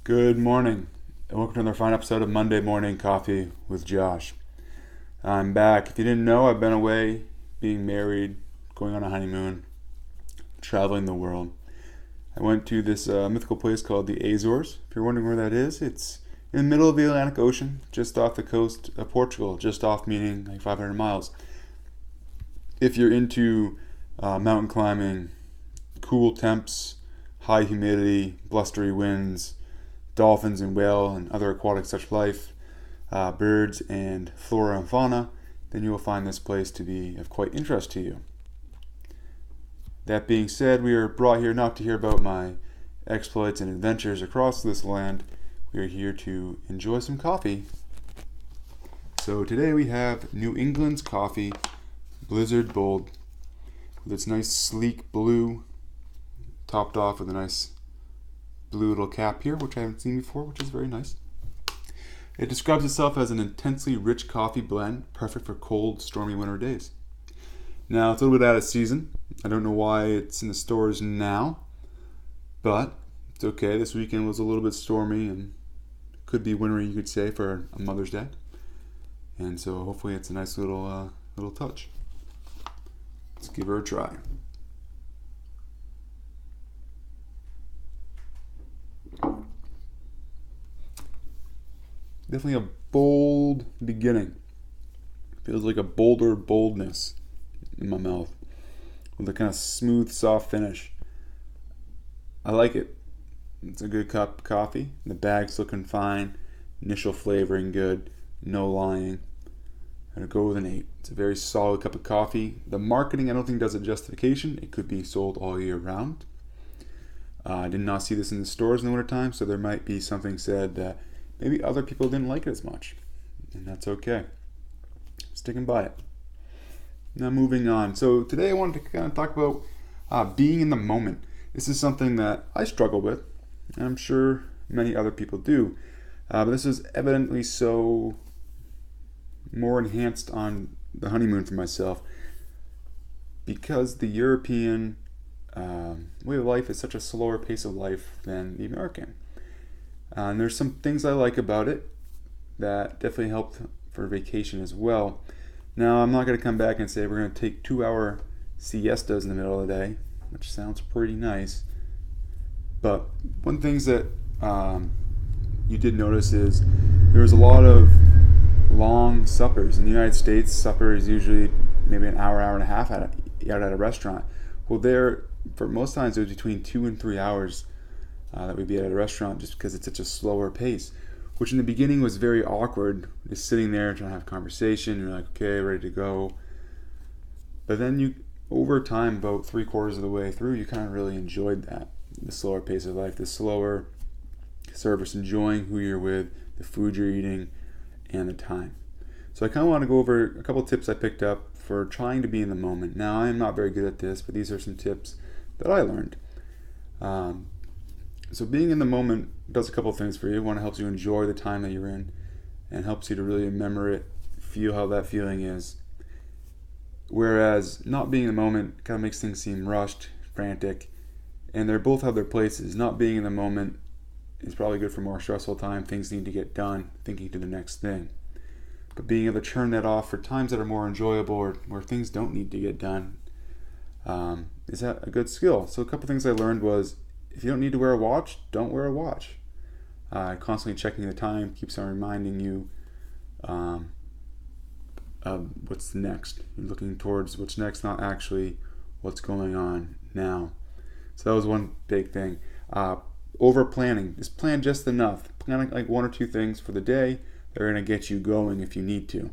Good morning, and welcome to another fine episode of Monday Morning Coffee with Josh. I'm back. If you didn't know, I've been away, being married, going on a honeymoon, traveling the world. I went to this mythical place called the Azores. If you're wondering where that is, it's in the middle of the Atlantic Ocean, just off the coast of Portugal, just off meaning like 500 miles. If you're into mountain climbing, cool temps, high humidity, blustery winds, dolphins and whale and other aquatic such life, birds and flora and fauna, then you will find this place to be of quite interest to you. That being said, we are brought here not to hear about my exploits and adventures across this land. We are here to enjoy some coffee. So today we have New England's Coffee Blizzard Bold with its nice sleek blue, topped off with a nice blue little cap here, which I haven't seen before, which is very nice. It describes itself as an intensely rich coffee blend, perfect for cold, stormy winter days. Now, it's a little bit out of season. I don't know why it's in the stores now, but it's okay. This weekend was a little bit stormy and could be wintry, you could say, for a Mother's Day. And so hopefully it's a nice little touch. Let's give her a try. Definitely a bold beginning. Feels like a bolder boldness in my mouth with a kind of smooth, soft finish. I like it. It's a good cup of coffee. The bag's looking fine. Initial flavoring good. No lying. I'm going to go with an 8. It's a very solid cup of coffee. The marketing I don't think does it justification. It could be sold all year round. I did not see this in the stores in the wintertime, so there might be something said that maybe other people didn't like it as much, and that's okay. Sticking by it. Now moving on. So today I wanted to kind of talk about being in the moment. This is something that I struggle with, and I'm sure many other people do. But this is evidently so more enhanced on the honeymoon for myself because the European way of life is such a slower pace of life than the American. And there's some things I like about it that definitely helped for vacation as well. Now, I'm not going to come back and say we're going to take 2-hour siestas in the middle of the day, which sounds pretty nice. But one thing that you did notice is there was a lot of long suppers. In the United States, supper is usually maybe an hour, hour and a half out at a restaurant. Well, there, for most times, it was between 2 and 3 hours that we'd be at a restaurant just because it's such a slower pace, which in the beginning was very awkward, just sitting there trying to have a conversation. You're like, okay, ready to go. But then you, over time, about 3/4 of the way through, you kind of really enjoyed that, the slower pace of life, the slower service, enjoying who you're with, the food you're eating, and the time. So I kind of want to go over a couple tips I picked up for trying to be in the moment. Now, I am not very good at this, but these are some tips that I learned. So being in the moment does a couple things for you. One, it helps you enjoy the time that you're in and helps you to really remember it, feel how that feeling is. Whereas not being in the moment kind of makes things seem rushed, frantic, and they both have their places. Not being in the moment is probably good for more stressful time. Things need to get done, thinking to the next thing. But being able to turn that off for times that are more enjoyable or where things don't need to get done is a good skill. So a couple things I learned was, if you don't need to wear a watch, don't wear a watch. Constantly checking the time keeps on reminding you what's next. You're looking towards what's next, not actually what's going on now. So that was one big thing. Over planning. Just plan just enough. Plan like 1 or 2 things for the day that are going to get you going if you need to.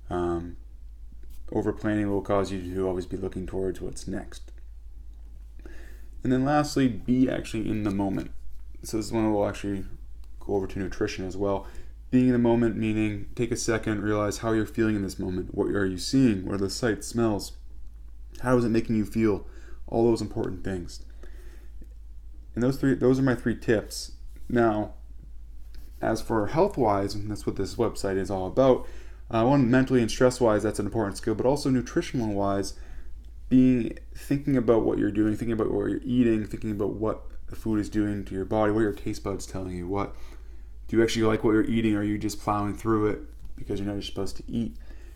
Over planning will cause you to always be looking towards what's next. And then lastly, be actually in the moment. So this is one we'll actually go over to nutrition as well. Being in the moment meaning take a second, realize how you're feeling in this moment. What are you seeing? What are the sights, smells? How is it making you feel? All those important things. And those are my 3 tips. Now, as for health-wise, and that's what this website is all about, one, mentally and stress-wise, that's an important skill, but also nutritional-wise, thinking about what you're doing, thinking about what you're eating, thinking about what the food is doing to your body, what your taste buds telling you. What do you actually like what you're eating, or are you just plowing through it because you know you're supposed to eat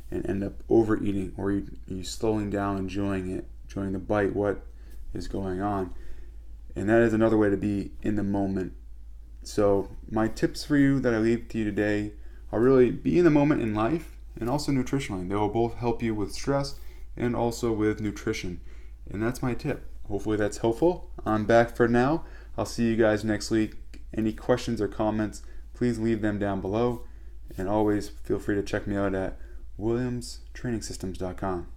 and end up overeating, or are you slowing down, enjoying it, enjoying the bite, what is going on? And that is another way to be in the moment. So my tips for you that I leave to you today are really be in the moment in life and also nutritionally. They will both help you with stress and also with nutrition. And that's my tip. Hopefully that's helpful. I'm back for now. I'll see you guys next week. Any questions or comments, please leave them down below. And always feel free to check me out at williamstrainingsystems.com.